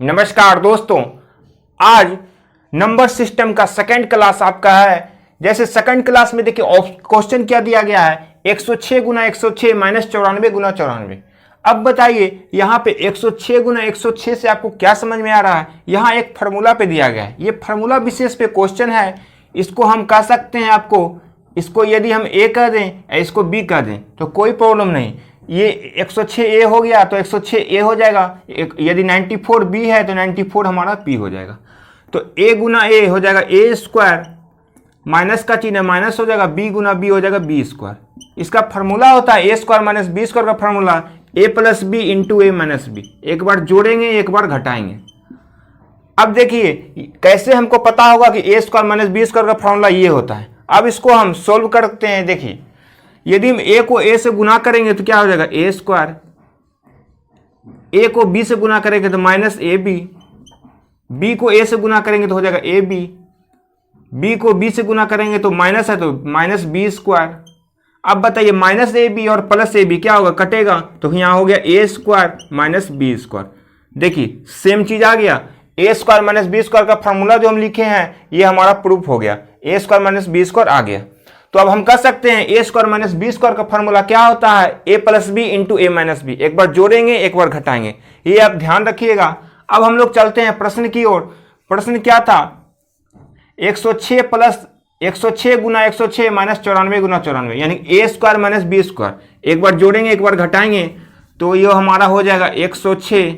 नमस्कार दोस्तों, आज नंबर सिस्टम का सेकंड क्लास आपका है। जैसे सेकंड क्लास में देखिए क्वेश्चन क्या दिया गया है, 106 गुना 106 माइनस 94 गुना 94। अब बताइए यहाँ पे 106 गुना 106 से आपको क्या समझ में आ रहा है। यहाँ एक फार्मूला पे दिया गया है, ये फार्मूला विशेष पे क्वेश्चन है। इसको हम कह सकते हैं आपको, इसको यदि हम ए कह दें या इसको बी कह दें तो कोई प्रॉब्लम नहीं। ये 106 ए हो गया तो 106 ए हो जाएगा, यदि 94 बी है तो 94 हमारा पी हो जाएगा। तो ए गुना ए हो जाएगा ए स्क्वायर, माइनस का चिन्ह माइनस हो जाएगा, बी गुना बी हो जाएगा बी स्क्वायर। इसका फार्मूला होता है A square minus B square का फार्मूला ए प्लस बी इंटू ए माइनस बी। एक बार जोड़ेंगे एक बार घटाएंगे। अब देखिए कैसे हमको पता होगा कि ए स्क्वायर माइनस बी स्क्वायर का फार्मूला ये होता है। अब इसको हम सोल्व करते हैं। देखिए यदि हम ए को ए से गुना करेंगे तो क्या हो जाएगा ए स्क्वायर, ए को बी से गुना करेंगे तो माइनस ए बी, बी को ए से गुना करेंगे तो हो जाएगा ए बी, बी को बी से गुना करेंगे तो माइनस है तो माइनस बी स्क्वायर। अब बताइए माइनस ए बी और प्लस ए बी क्या होगा, कटेगा तो यहाँ हो गया A square minus B square. देखिए सेम चीज आ गया, A square minus B square का फॉर्मूला जो हम लिखे हैं ये हमारा प्रूफ हो गया, A square minus B square आ गया। तो अब हम कह सकते हैं A square minus B square का फॉर्मूला क्या होता है, A plus B into A minus B. एक बार जोड़ेंगे एक बार घटाएंगे, ये आप ध्यान रखिएगा। अब हम लोग चलते हैं प्रश्न की ओर। प्रश्न क्या था, 106 प्लस 106 गुना 106 माइनस 94 गुना 94 यानी ए स्क्वायर माइनस बी स्क्वायर। एक बार जोड़ेंगे एक बार घटाएंगे तो ये हमारा हो जाएगा 106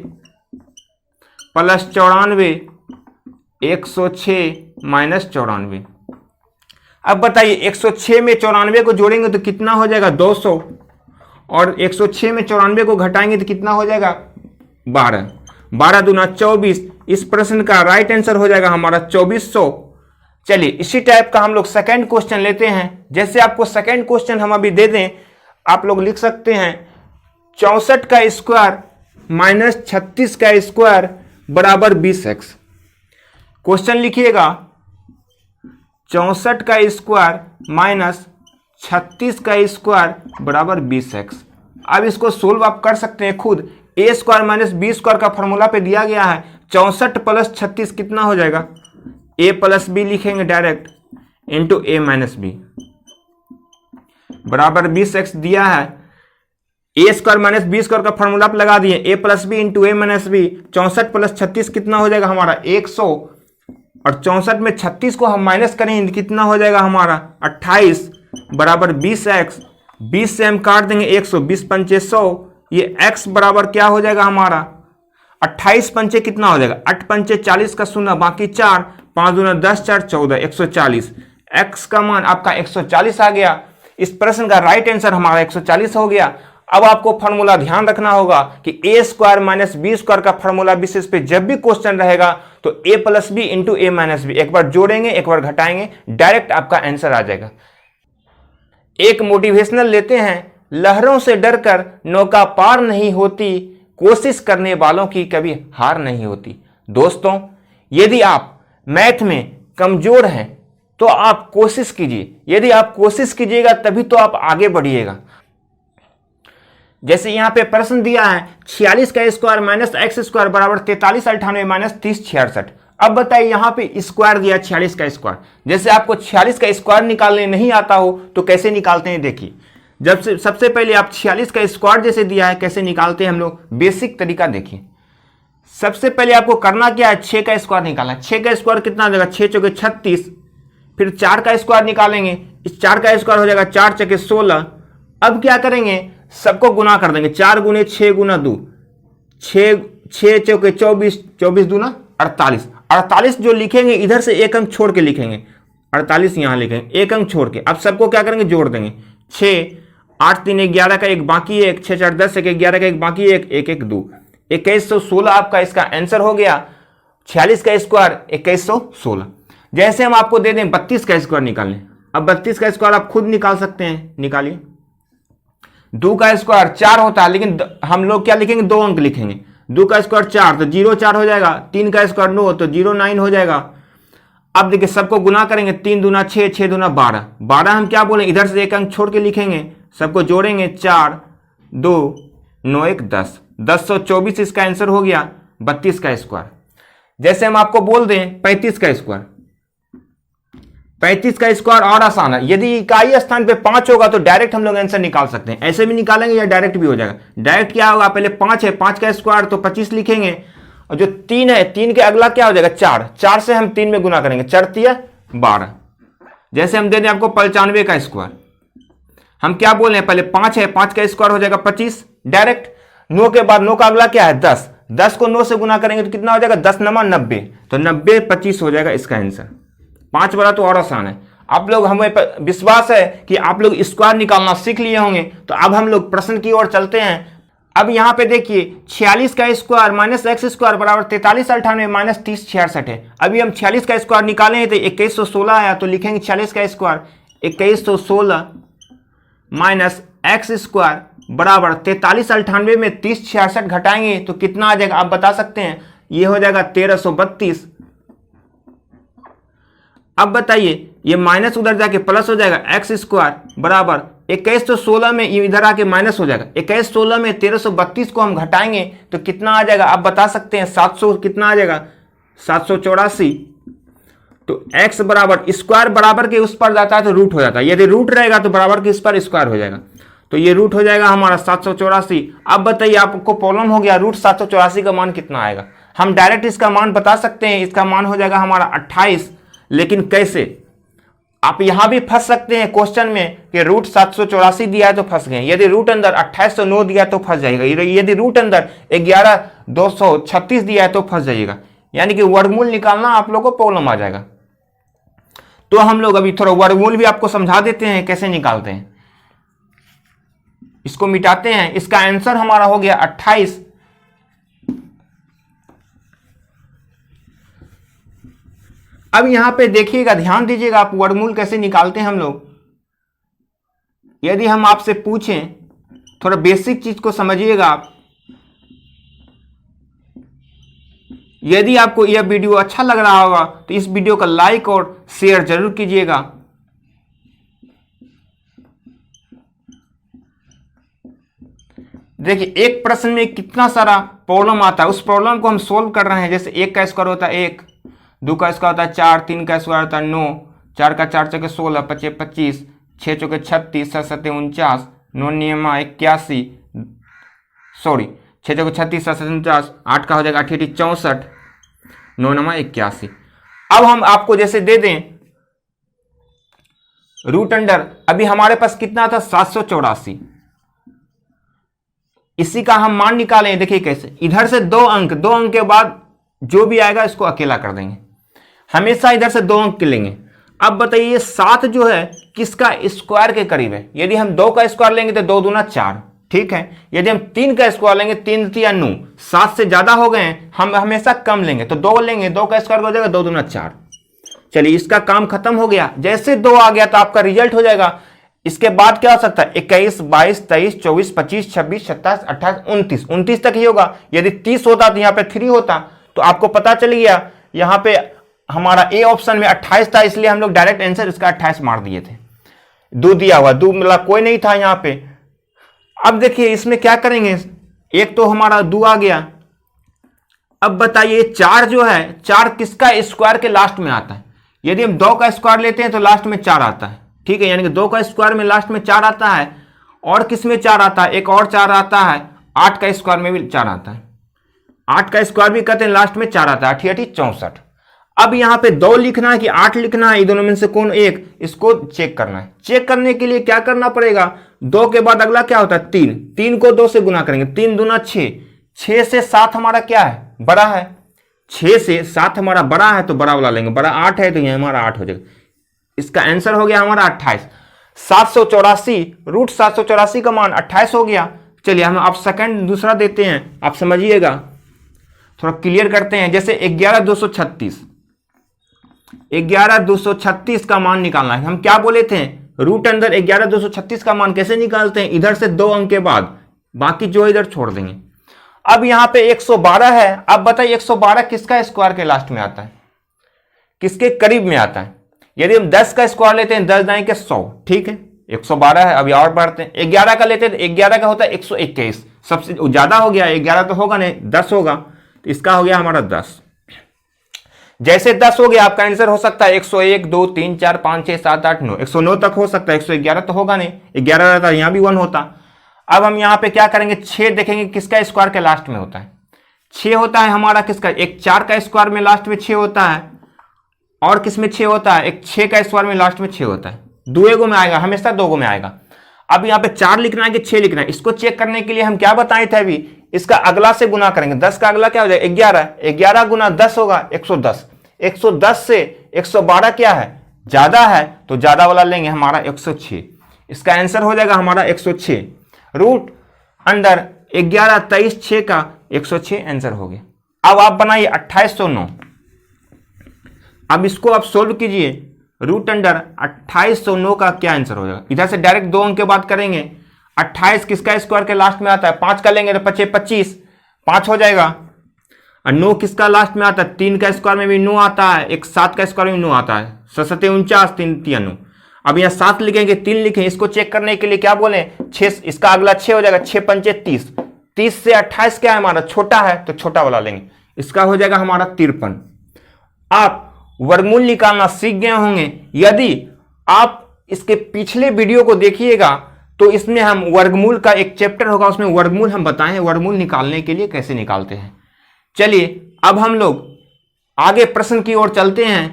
प्लस 94 106 माइनस 94। अब बताइए 106 में 94 को जोड़ेंगे तो कितना हो जाएगा 200, और 106 में 94 को घटाएंगे तो कितना हो जाएगा 12, 12 दूना 24। इस प्रश्न का राइट आंसर हो जाएगा हमारा 2400। चलिए इसी टाइप का हम लोग सेकंड क्वेश्चन लेते हैं। जैसे आपको सेकंड क्वेश्चन हम अभी दे दें, आप लोग लिख सकते हैं 64 का स्क्वायर माइनस 36 का स्क्वायर बराबर 20x। क्वेश्चन लिखिएगा 64 का स्क्वायर माइनस 36 का स्क्वायर बराबर 20x। अब इसको सोल्व आप कर सकते हैं खुद। ए स्क्वायर माइनस बी स्क्वायर का फॉर्मूला पे दिया गया है, 64 प्लस 36 कितना हो जाएगा, ए प्लस बी लिखेंगे डायरेक्ट इंटू ए माइनस बी बराबर 20x दिया है। A square minus B square का फॉर्मूला पे लगा दिए, ए प्लस बी इंटू ए माइनस बी। 64 प्लस 36 कितना हो जाएगा हमारा 100, और 64 में 36 को हम माइनस करेंगे कितना हो जाएगा हमारा 28 बराबर 20x। 20 से हम काट देंगे 100, 20 पंचे 100, ये x बराबर क्या हो जाएगा हमारा 28 पंचे कितना हो जाएगा 8 पंचे 40 का शून्य बाकी 4, 5 दूना 10 4 14 140। x का मान आपका 140 आ गया। इस प्रश्न का राइट आंसर हमारा 140 हो गया। अब आपको फॉर्मूला ध्यान रखना होगा कि ए स्क्वायर माइनस बी स्क्वायर का फॉर्मूला विशेष पे जब भी क्वेश्चन रहेगा तो ए प्लस बी इंटू ए माइनस बी। एक बार जोड़ेंगे एक बार घटाएंगे, डायरेक्ट आपका आंसर आ जाएगा। एक मोटिवेशनल लेते हैं, लहरों से डरकर नौका पार नहीं होती, कोशिश करने वालों की कभी हार नहीं होती। दोस्तों यदि आप मैथ में कमजोर हैं तो आप कोशिश कीजिए, यदि आप कोशिश कीजिएगा तभी तो आप आगे बढ़िएगा। जैसे यहाँ पे प्रश्न दिया है 46 का स्क्वायर माइनस एक्स स्क्वायर बराबर 43 98 माइनस 30 66। अब बताइए यहाँ पे स्क्वायर दिया 46 का स्क्वायर। जैसे आपको 46 का स्क्वायर निकालने नहीं आता हो तो कैसे निकालते हैं, देखिए जब से सबसे पहले आप 46 का स्क्वायर जैसे दिया है कैसे निकालते हैं हम लोग, बेसिक तरीका देखिए। सबसे पहले आपको करना क्या है, 6 का स्क्वायर निकालना है। 6 का स्क्वायर कितना हो जाएगा 6 चौके 36, फिर 4 का स्क्वायर निकालेंगे, इस 4 का स्क्वायर हो जाएगा 4 चौके 16। अब क्या करेंगे, सबको गुना कर देंगे, 4 गुने 6 गुना 2, 6 चौके 24, 24 दूना 48। 48 जो लिखेंगे इधर से एक अंक छोड़ के लिखेंगे, 48 यहाँ लिखेंगे एक अंक छोड़ के। अब सबको क्या करेंगे जोड़ देंगे, 6 8 3 11 का एक बाकी 1, 6 4 10 1 11 का एक बाकी 1 1 1 2 2116 आपका इसका आंसर हो गया। 46 का स्क्वायर 2116। जैसे हम आपको दे दें 32 का स्क्वायर निकालने, अब 32 का स्क्वायर आप खुद निकाल सकते हैं, निकालिए। 2 का स्क्वायर 4 होता है लेकिन हम लोग क्या लिखेंगे 2 अंक लिखेंगे। 2 का स्क्वायर 4 तो 0 4 हो जाएगा, 3 का स्क्वायर 9 तो 0 9 हो जाएगा। अब देखिए सबको गुना करेंगे, 3 दूना 6 6 दूना 12, 12 हम क्या बोलें इधर से एक अंक छोड़ के लिखेंगे, सबको जोड़ेंगे 4 2 9 1 10, 1024 इसका आंसर हो गया। 32 का स्क्वायर। जैसे हम आपको बोल दें 35 का स्क्वायर, 35 का स्क्वायर और आसान है। यदि इकाई स्थान पे 5 होगा तो डायरेक्ट हम लोग आंसर निकाल सकते हैं, ऐसे भी निकालेंगे या डायरेक्ट भी हो जाएगा। डायरेक्ट क्या होगा, पहले 5 है, 5 का स्क्वायर तो 25 लिखेंगे, और जो 3 है 3 के अगला क्या हो जाएगा 4, 4 से हम 3 में गुना करेंगे, 4 तिया 12। जैसे हम दे दें आपको 95 का स्क्वायर, हम क्या बोल रहे हैं, पहले 5 है, 5 का स्क्वायर हो जाएगा 25 डायरेक्ट। 9 के बाद 9 का अगला क्या है 10, 10 को 9 से गुना करेंगे तो कितना हो जाएगा 10 नमा 90, तो 90 25 हो जाएगा इसका आंसर। 5 वाला तो और आसान है। आप लोग, हमें विश्वास है कि आप लोग स्क्वायर निकालना सीख लिए होंगे। तो अब हम लोग प्रश्न की ओर चलते हैं। अब यहां पे देखिए 46 का स्क्वायर माइनस एक्स स्क्वायर बराबर 4398 माइनस 30 66 है। अभी हम 46 का स्क्वायर निकाले हैं तो 2116 आया, तो लिखेंगे 46 का स्क्वायर 2116 माइनस एक्स स्क्वायर बराबर 4398 में 30 66 घटाएंगे तो कितना आ जाएगा आप बता सकते हैं, ये हो जाएगा 1332। अब बताइए ये माइनस उधर जाके प्लस हो जाएगा, एक्स स्क्वायर बराबर 2116 में इधर आके माइनस हो जाएगा, 2116 में 1332 को हम घटाएंगे तो कितना आ जाएगा आप बता सकते हैं, 700 कितना आ जाएगा 784। तो x बराबर स्क्वायर बराबर के उस पर जाता है तो रूट हो जाता है, यदि रूट रहेगा तो बराबर के इस पर स्क्वायर हो जाएगा, तो ये रूट हो जाएगा हमारा 784। अब बताइए आपको प्रॉब्लम हो गया रूट 784 का मान कितना आएगा। हम डायरेक्ट इसका मान बता सकते हैं, इसका मान हो जाएगा हमारा 28। लेकिन कैसे, आप यहां भी फंस सकते हैं क्वेश्चन में कि रूट 784 दिया है तो फंस गए, यदि रूट अंदर 2809 दिया तो फंस जाएगा, यदि रूट अंदर 11236 दिया है तो फंस जाइएगा, यानी कि वर्गमूल निकालना आप लोगों को प्रॉब्लम आ जाएगा। तो हम लोग अभी थोड़ा वर्गमूल भी आपको समझा देते हैं कैसे निकालते हैं। इसको मिटाते हैं, इसका आंसर हमारा हो गया 28। अब यहां पे देखिएगा, ध्यान दीजिएगा, आप वर्गमूल कैसे निकालते हैं हम लोग। यदि हम आपसे पूछें, थोड़ा बेसिक चीज को समझिएगा आप। यदि आपको यह वीडियो अच्छा लग रहा होगा तो इस वीडियो का लाइक और शेयर जरूर कीजिएगा। देखिए एक प्रश्न में कितना सारा प्रॉब्लम आता है, उस प्रॉब्लम को हम सोल्व कर रहे हैं। जैसे 1 का स्क्वायर होता है 1, 2 का स्क्वायर होता है 4, 3 का स्क्वायर होता है 9, 4 का 4 चौके 16, 5 25, 6 चौके 36, 7 7 49, 9 नियमा 81, सॉरी 6 चौके 36, 7 49, 8 का हो जाएगा 8 64, 9 नमा 81। अब हम आपको जैसे दे दें रूट अंडर, अभी हमारे पास कितना था 784, इसी का हम मान निकालें। देखिए कैसे, इधर से 2 अंक के बाद जो भी आएगा इसको अकेला कर देंगे, हमेशा इधर से 2 अंक लेंगे। अब बताइए 7 जो है किसका स्क्वायर के करीब है। यदि हम 2 का स्क्वायर लेंगे तो 2 दूना 4, ठीक है। यदि हम 3 का स्क्वायर लेंगे 3 तिया 9, 7 से ज्यादा हो गए हैं, हम हमेशा कम लेंगे, तो 2 लेंगे, 2 का स्क्वायर हो जाएगा 2 दूना 4। चलिए इसका काम खत्म हो गया। जैसे 2 आ गया तो आपका रिजल्ट हो जाएगा। इसके बाद क्या हो सकता है 21, 22, 23, 24, 25, 26, 27, 28, 29, 29 तक ही होगा। यदि 30 होता तो यहाँ पे 3 होता, तो आपको पता चल गया यहाँ पे हमारा ए ऑप्शन में 28 था, इसलिए हम लोग डायरेक्ट आंसर इसका 28 मार दिए थे। 2 दिया हुआ, 2 मतलब कोई नहीं था यहाँ पे। अब देखिए इसमें क्या करेंगे, एक तो हमारा 2 आ गया। अब बताइए 4 जो है, 4 किसका स्क्वायर के लास्ट में आता है। यदि हम 2 का स्क्वायर लेते हैं तो लास्ट में 4 आता है, ठीक है, यानी कि 2 का स्क्वायर में लास्ट में 4 आता है। और किस में 4 आता है, एक और 4 आता है, 8 का स्क्वायर में भी 4 आता है। 8 का स्क्वायर भी कहते हैं लास्ट में 4 आता है, 8 64। अब यहां पे 2 लिखना है कि 8 लिखना है, दोनों में से कौन एक, इसको चेक करना है। चेक करने के लिए क्या करना पड़ेगा, 2 के बाद अगला क्या होता है 3, 3 को 2 से गुना करेंगे, 3 दूना 6, 6 से 7 हमारा क्या है बड़ा है, 6 से 7 हमारा बड़ा है तो बड़ा वाला लेंगे, बड़ा 8 है तो यह हमारा 8 हो जाएगा। इसका आंसर हो गया हमारा 28। 784 रूट 784 का मान 28 हो गया। चलिए हम आप सेकंड दूसरा देते हैं, आप समझिएगा, थोड़ा क्लियर करते हैं। जैसे 11236, 11236 का मान निकालना है। हम क्या बोले थे, रूट अंदर 11236 का मान कैसे निकालते हैं, इधर से 2 अंक के बाद, बाकी जो इधर छोड़ देंगे। अब यहां पे 112 है। अब बताइए 112 किसका स्क्वायर के लास्ट में आता है, किसके करीब में आता है। यदि हम 10 का स्क्वायर लेते हैं 10 दाएं के 100, ठीक है, 112 है। अभी और बढ़ते हैं, 11 का लेते हैं तो 11 का होता है 121, सबसे ज्यादा हो गया, 11 तो होगा नहीं, 10 होगा। तो इसका हो गया हमारा 10। जैसे 10 हो गया आपका आंसर हो सकता है 101, 2, 3, 4, 5, 6, 7, 8, 9, 109 तक हो सकता है। 111 तो होगा नहीं, 11 रहता यहाँ भी 1 होता। अब हम यहाँ पे क्या करेंगे, 6 देखेंगे किसका स्क्वायर के लास्ट में होता है। 6 होता है हमारा किसका, एक 4 का स्क्वायर में लास्ट में 6 होता है, और किस में 6 होता है, एक 6 का स्क्वायर में लास्ट में 6 होता है। दुएगो में आएगा, हमेशा 2 में आएगा। अब यहाँ पे 4 लिखना है कि 6 लिखना है, इसको चेक करने के लिए हम क्या बताए थे अभी, इसका अगला से गुना करेंगे। 10 का अगला क्या हो जाएगा, 11, 11 गुना 10 होगा 110। 110 से 112 क्या है, ज्यादा है, तो ज्यादा वाला लेंगे हमारा 106। इसका आंसर हो जाएगा हमारा 106। रूट अंडर 11 23 6 का 106 आंसर हो गया। अब आप बनाइए 2809। अब इसको आप सोल्व कीजिए, रूट अंडर 2809 का क्या आंसर हो जाएगा। इधर से डायरेक्ट 2 अंक के बात करेंगे। 28 किसका स्क्वायर के लास्ट में आता है, 5 का लेंगे तो 5 25, 5 हो जाएगा। और 9 किसका लास्ट में आता है, 3 का स्क्वायर में भी 9 आता है, एक 7 का स्क्वायर में 9 आता है, 7 49, 3 3 9। अब यहाँ 7 लिखेंगे, 3 लिखें, इसको चेक करने के लिए क्या बोले 6, इसका अगला 6 हो जाएगा, 6 पंचे 30। 30 से 28 क्या है हमारा, छोटा है, तो छोटा वाला लेंगे, इसका हो जाएगा हमारा 53। आप वर्गमूल निकालना सीख गए होंगे। यदि आप इसके पिछले वीडियो को देखिएगा तो इसमें हम वर्गमूल का एक चैप्टर होगा, उसमें वर्गमूल हम बताएं वर्गमूल निकालने के लिए कैसे निकालते हैं। चलिए अब हम लोग आगे प्रश्न की ओर चलते हैं।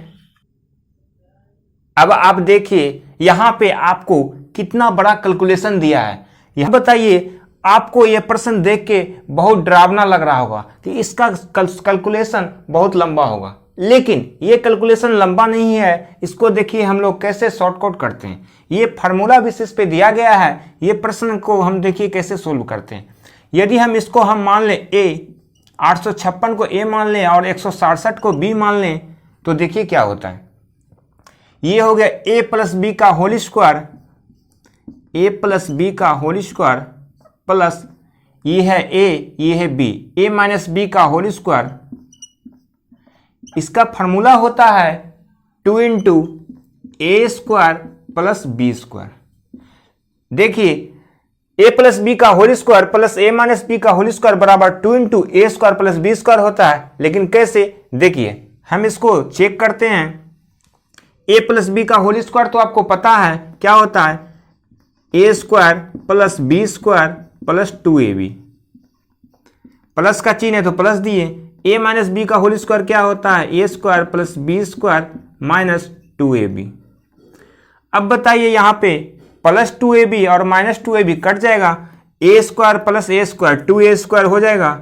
अब आप देखिए यहां पे आपको कितना बड़ा कैलकुलेशन दिया है। यह बताइए आपको यह प्रश्न देख के बहुत डरावना लग रहा होगा कि इसका कैलकुलेशन बहुत लंबा होगा, लेकिन ये कैलकुलेशन लंबा नहीं है। इसको देखिए हम लोग कैसे शॉर्टकट करते हैं। ये फार्मूला बेसिस पे दिया गया है, ये प्रश्न को हम देखिए कैसे सोल्व करते हैं। यदि हम इसको हम मान लें ए, 856 को ए मान लें और 167 को बी मान लें, तो देखिए क्या होता है। ये हो गया ए प्लस बी का होल स्क्वायर, ए प्लस बी का होल स्क्वायर प्लस ये है ए, ये है बी, ए माइनस बी का होल स्क्वायर। इसका फार्मूला होता है 2 into A square plus B square. देखिए ए प्लस बी का होल स्क्वायर प्लस ए माइनस बी का होल स्क्वायर बराबर 2 into A square plus B square होता है। लेकिन कैसे, देखिए हम इसको चेक करते हैं। ए प्लस बी का होल स्क्वायर तो आपको पता है क्या होता है, A square plus B square plus 2ab, plus का चिन्ह है तो प्लस दिए। ए माइनस बी का होल स्क्वायर क्या होता है, A square plus B square minus 2ab। अब बताइए यहाँ पे प्लस 2ab और माइनस 2ab कट जाएगा, A square plus A square 2a square हो जाएगा,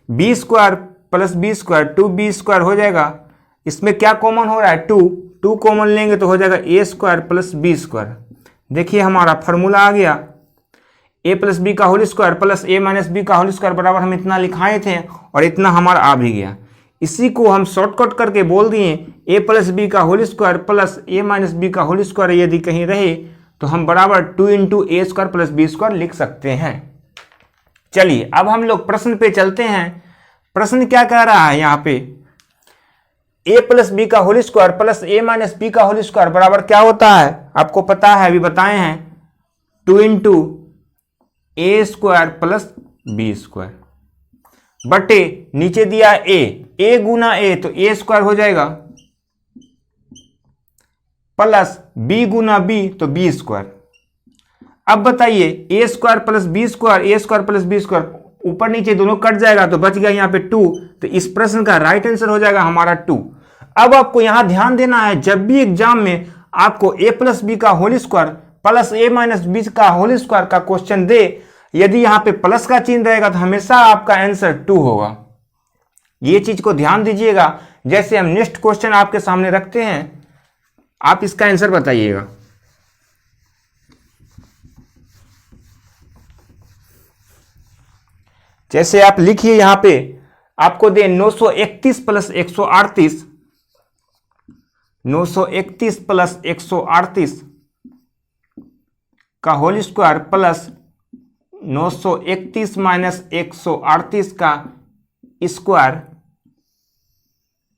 B square plus B square 2b square हो जाएगा। इसमें क्या कॉमन हो रहा है, 2 कॉमन लेंगे तो हो जाएगा A square plus B square. देखिए हमारा फॉर्मूला आ गया, ए प्लस बी का होल स्क्वायर प्लस ए माइनस बी का होल स्क्वायर बराबर हम इतना लिखाए थे और इतना हमारा आ भी गया। इसी को हम शॉर्टकट करके बोल दिए ए प्लस बी का होल स्क्वायर प्लस ए माइनस बी का होल स्क्वायर यदि कहीं रहे तो हम बराबर 2 into A square plus B square लिख सकते हैं। चलिए अब हम लोग प्रश्न पे चलते हैं। प्रश्न क्या कह रहा है यहाँ पे, ए प्लस बी का होल स्क्वायर प्लस ए माइनस बी का होल स्क्वायर बराबर क्या होता है, आपको पता है अभी बताए हैं, 2 into A square plus B square बटे नीचे दिया ए गुना ए तो ए स्क्वायर हो जाएगा प्लस बी गुना बी तो बी स्क्वायर। अब बताइए ए square plus B square, A square plus B square ऊपर नीचे दोनों कट जाएगा तो बच गया यहाँ पे 2, तो इस प्रश्न का राइट आंसर हो जाएगा हमारा 2। अब आपको यहां ध्यान देना है, जब भी एग्जाम में आपको ए प्लस बी का होल स्क्वायर प्लस ए माइनस बी का होल स्क्वायर का क्वेश्चन दे, यदि यहां पे प्लस का चिन्ह रहेगा तो हमेशा आपका आंसर 2 होगा। ये चीज को ध्यान दीजिएगा। जैसे हम नेक्स्ट क्वेश्चन आपके सामने रखते हैं, आप इसका आंसर बताइएगा। जैसे आप लिखिए यहां पे आपको दे 931 प्लस 138, 931 प्लस 138 का होल स्क्वायर प्लस 931 माइनस 138 का स्क्वायर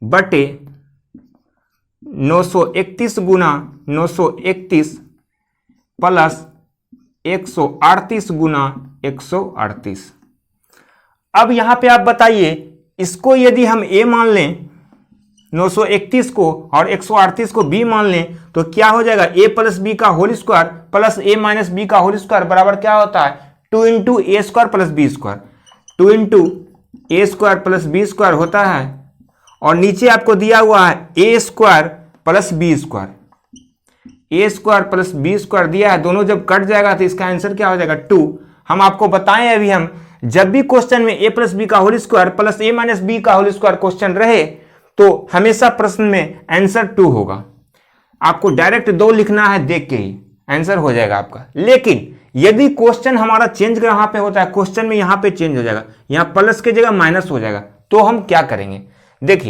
बटे 931 गुना 931 प्लस 138 गुना 138। अब यहां पे आप बताइए इसको यदि हम a मान लें 931 को और 138 को b मान लें तो क्या हो जाएगा, a प्लस बी का whole square plus a minus B का होल स्क्वायर बराबर क्या होता है 2 into A square plus B square, 2 into A square plus B square होता है और नीचे आपको दिया हुआ है A square plus B square, A square plus B square दिया है, दोनों जब कट जाएगा तो इसका आंसर क्या हो जाएगा 2। हम आपको बताएं अभी हम जब भी क्वेश्चन में a प्लस बी का whole square plus a minus B का होल स्क्वायर क्वेश्चन रहे तो हमेशा प्रश्न में आंसर 2 होगा। आपको डायरेक्ट 2 लिखना है, देख के ही आंसर हो जाएगा आपका। लेकिन यदि क्वेश्चन हमारा चेंज यहां पे होता है, क्वेश्चन में यहां पे चेंज हो जाएगा, यहां प्लस की जगह माइनस हो जाएगा, तो हम क्या करेंगे देखिए।